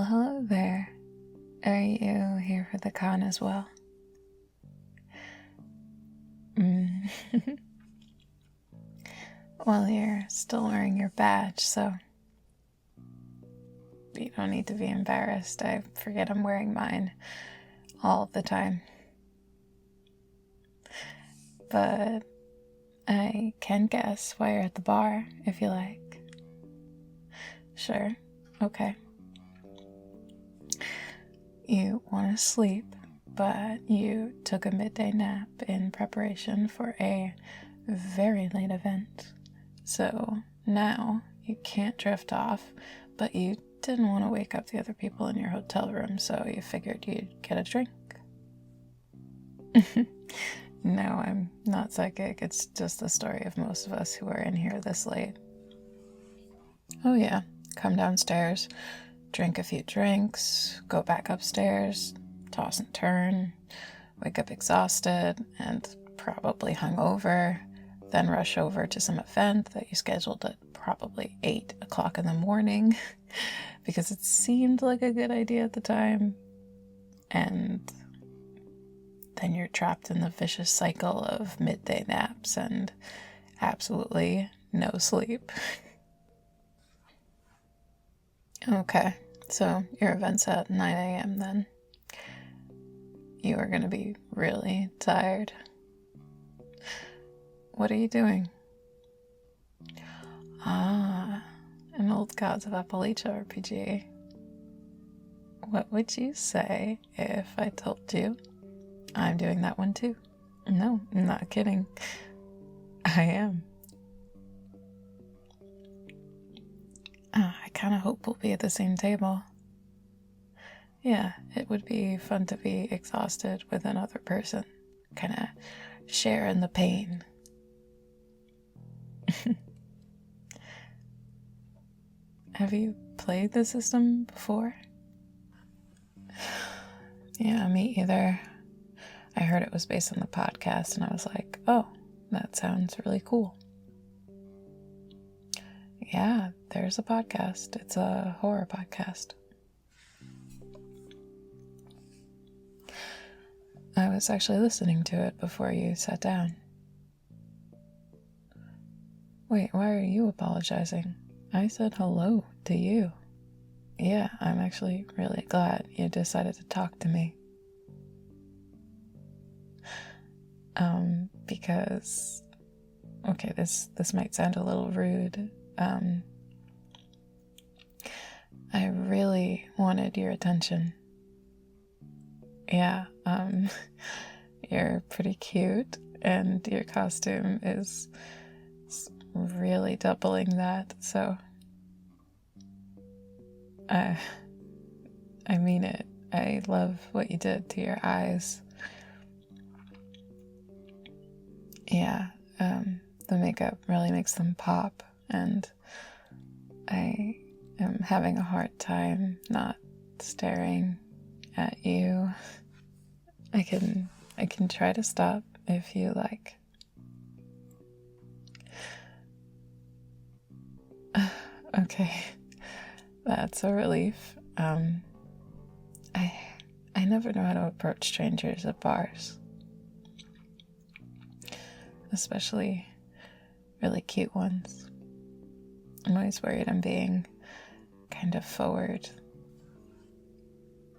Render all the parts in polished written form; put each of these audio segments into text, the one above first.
Well, hello there. Are you here for the con as well? Well, you're still wearing your badge, so you don't need to be embarrassed. I forget I'm wearing mine all the time. But I can guess why you're at the bar, if you like. Sure, okay. You want to sleep, but you took a midday nap in preparation for a very late event. So now you can't drift off, but you didn't want to wake up the other people in your hotel room, so you figured you'd get a drink. No, I'm not psychic. It's just the story of most of us who are in here this late. Oh yeah, come downstairs, drink a few drinks, go back upstairs, toss and turn, wake up exhausted and probably hungover, then rush over to some event that you scheduled at probably 8 o'clock in the morning because it seemed like a good idea at the time, and then you're trapped in the vicious cycle of midday naps and absolutely no sleep. Okay, so your event's at 9 a.m. then. You are going to be really tired. What are you doing? Ah, an old Gods of Appalachia RPG. What would you say if I told you I'm doing that one too? No, I'm not kidding. I am. I kind of hope we'll be at the same table. Yeah, it would be fun to be exhausted with another person. Kind of share in the pain. Have you played the system before? Yeah, me either. I heard it was based on the podcast and I was like, oh, that sounds really cool. Yeah, there's a podcast. It's a horror podcast. I was actually listening to it before you sat down. Wait, why are you apologizing? I said hello to you. Yeah, I'm actually really glad you decided to talk to me. Because, okay, this might sound a little rude. I really wanted your attention. Yeah, you're pretty cute, and your costume is really doubling that, so I mean it. I love what you did to your eyes. Yeah, the makeup really makes them pop, and I am having a hard time not staring at you. I can try to stop if you like. Okay, that's a relief. I never know how to approach strangers at bars, especially really cute ones. I'm always worried I'm being kind of forward.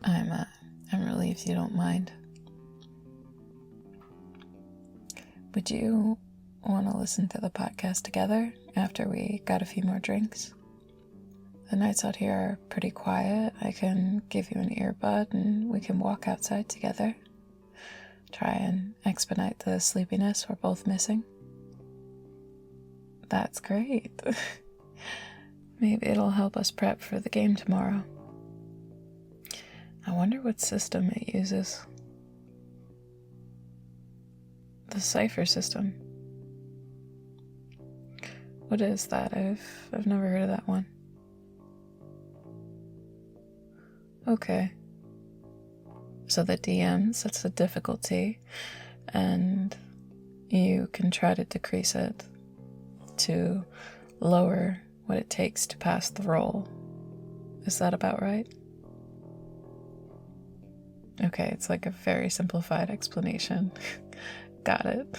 I'm relieved you don't mind. Would you want to listen to the podcast together after we got a few more drinks? The nights out here are pretty quiet. I can give you an earbud and we can walk outside together. Try and expedite the sleepiness we're both missing. That's great. Maybe it'll help us prep for the game tomorrow. I wonder what system it uses. The cipher system. What is that? I've never heard of that one. Okay. So the DM sets the difficulty, and you can try to decrease it to lower what it takes to pass the roll. Is that about right? Okay, it's like a very simplified explanation. Got it.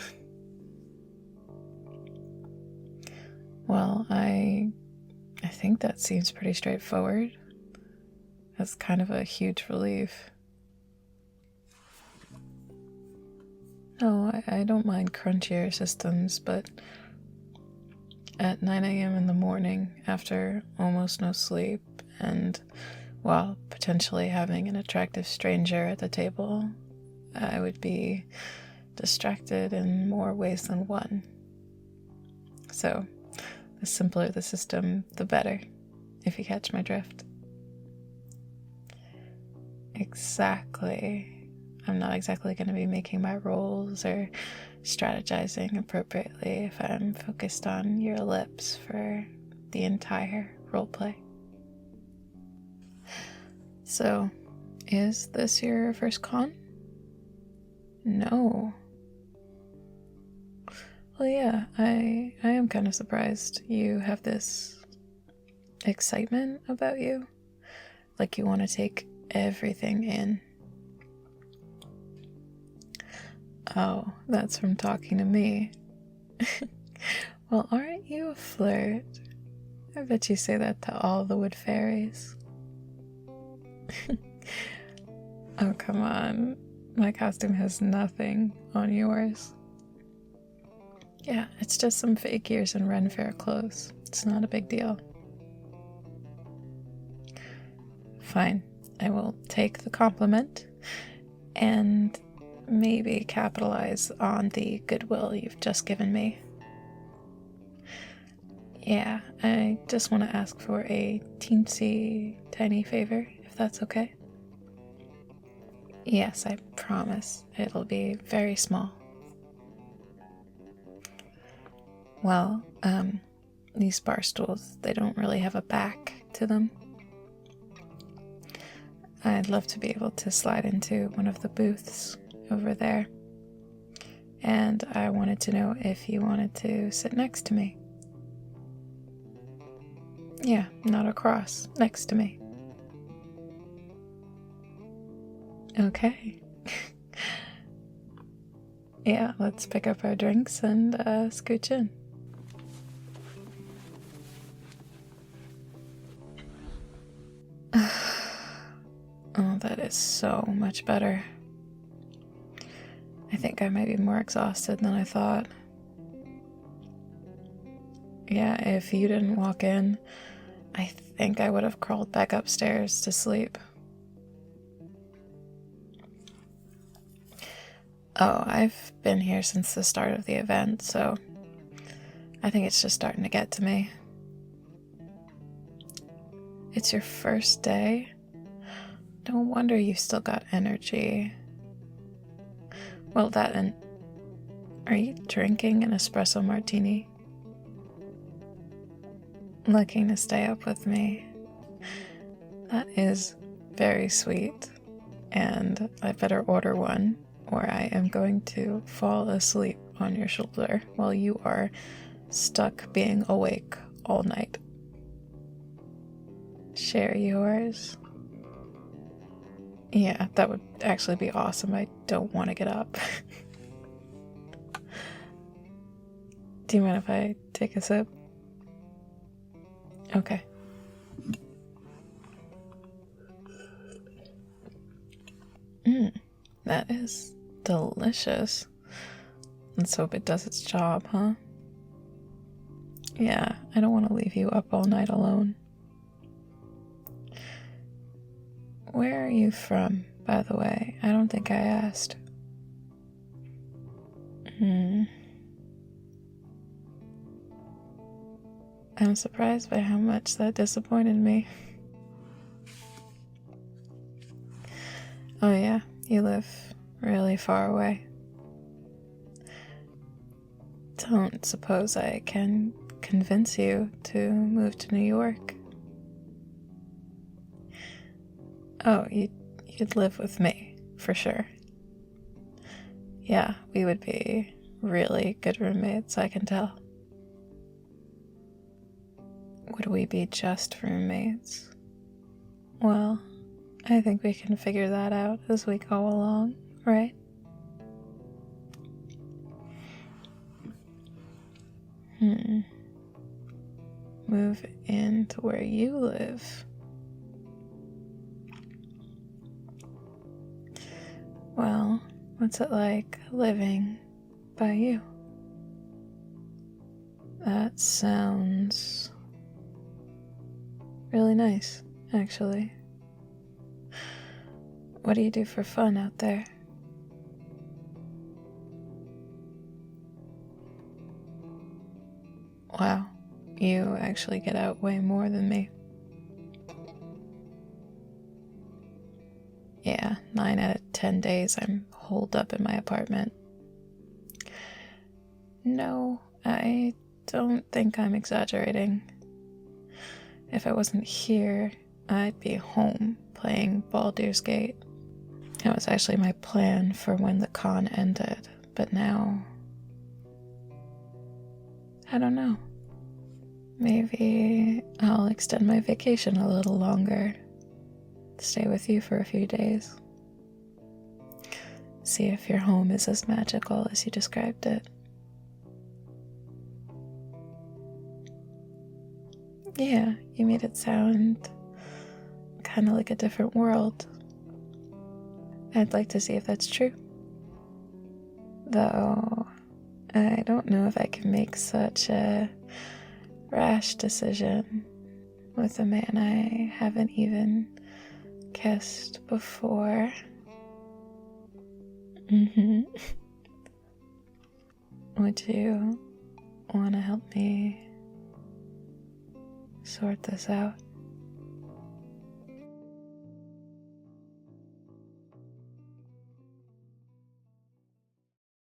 Well, I think that seems pretty straightforward. That's kind of a huge relief. No, I don't mind crunchier systems, but at 9 a.m. in the morning, after almost no sleep, and while potentially having an attractive stranger at the table, I would be distracted in more ways than one. So, the simpler the system, the better, if you catch my drift. Exactly. I'm not exactly going to be making my rolls or strategizing appropriately if I'm focused on your lips for the entire roleplay. So, is this your first con? No. Well, yeah, I am kind of surprised. You have this excitement about you. Like you want to take everything in. Oh, that's from talking to me. Well, aren't you a flirt? I bet you say that to all the wood fairies. Oh, come on. My costume has nothing on yours. Yeah, it's just some fake ears and Ren Fair clothes. It's not a big deal. Fine, I will take the compliment and maybe capitalize on the goodwill you've just given me. Yeah, I just want to ask for a teensy tiny favor, if that's okay. Yes, I promise. It'll be very small. Well, these bar stools, they don't really have a back to them. I'd love to be able to slide into one of the booths over there. And I wanted to know if you wanted to sit next to me. Yeah, not across, next to me. Okay. Yeah, let's pick up our drinks and scooch in. Oh, that is so much better. I think I might be more exhausted than I thought. Yeah, if you didn't walk in, I think I would have crawled back upstairs to sleep. Oh, I've been here since the start of the event, so I think it's just starting to get to me. It's your first day? No wonder you've still got energy. Well, that and... Are you drinking an espresso martini? Looking to stay up with me. That is very sweet, and I better order one, or I am going to fall asleep on your shoulder while you are stuck being awake all night. Share yours? Yeah, that would actually be awesome. I don't want to get up. Do you mind if I take a sip? Okay. That is delicious. Let's hope it does its job, huh? Yeah, I don't want to leave you up all night alone. Where are you from, by the way? I don't think I asked. I'm surprised by how much that disappointed me. Oh yeah, you live really far away. Don't suppose I can convince you to move to New York? Oh, you'd live with me, for sure. Yeah, we would be really good roommates, I can tell. Would we be just roommates? Well, I think we can figure that out as we go along, right? Move into where you live. Well, what's it like living by you? That sounds really nice, actually. What do you do for fun out there? Wow, you actually get out way more than me. Yeah, 9 out of 10 days I'm holed up in my apartment. No, I don't think I'm exaggerating. If I wasn't here, I'd be home playing Baldur's Gate. That was actually my plan for when the con ended, but now... I don't know. Maybe I'll extend my vacation a little longer. Stay with you for a few days. See if your home is as magical as you described it. Yeah, you made it sound kind of like a different world. I'd like to see if that's true. Though, I don't know if I can make such a rash decision with a man I haven't even kissed before. Would you want to help me sort this out?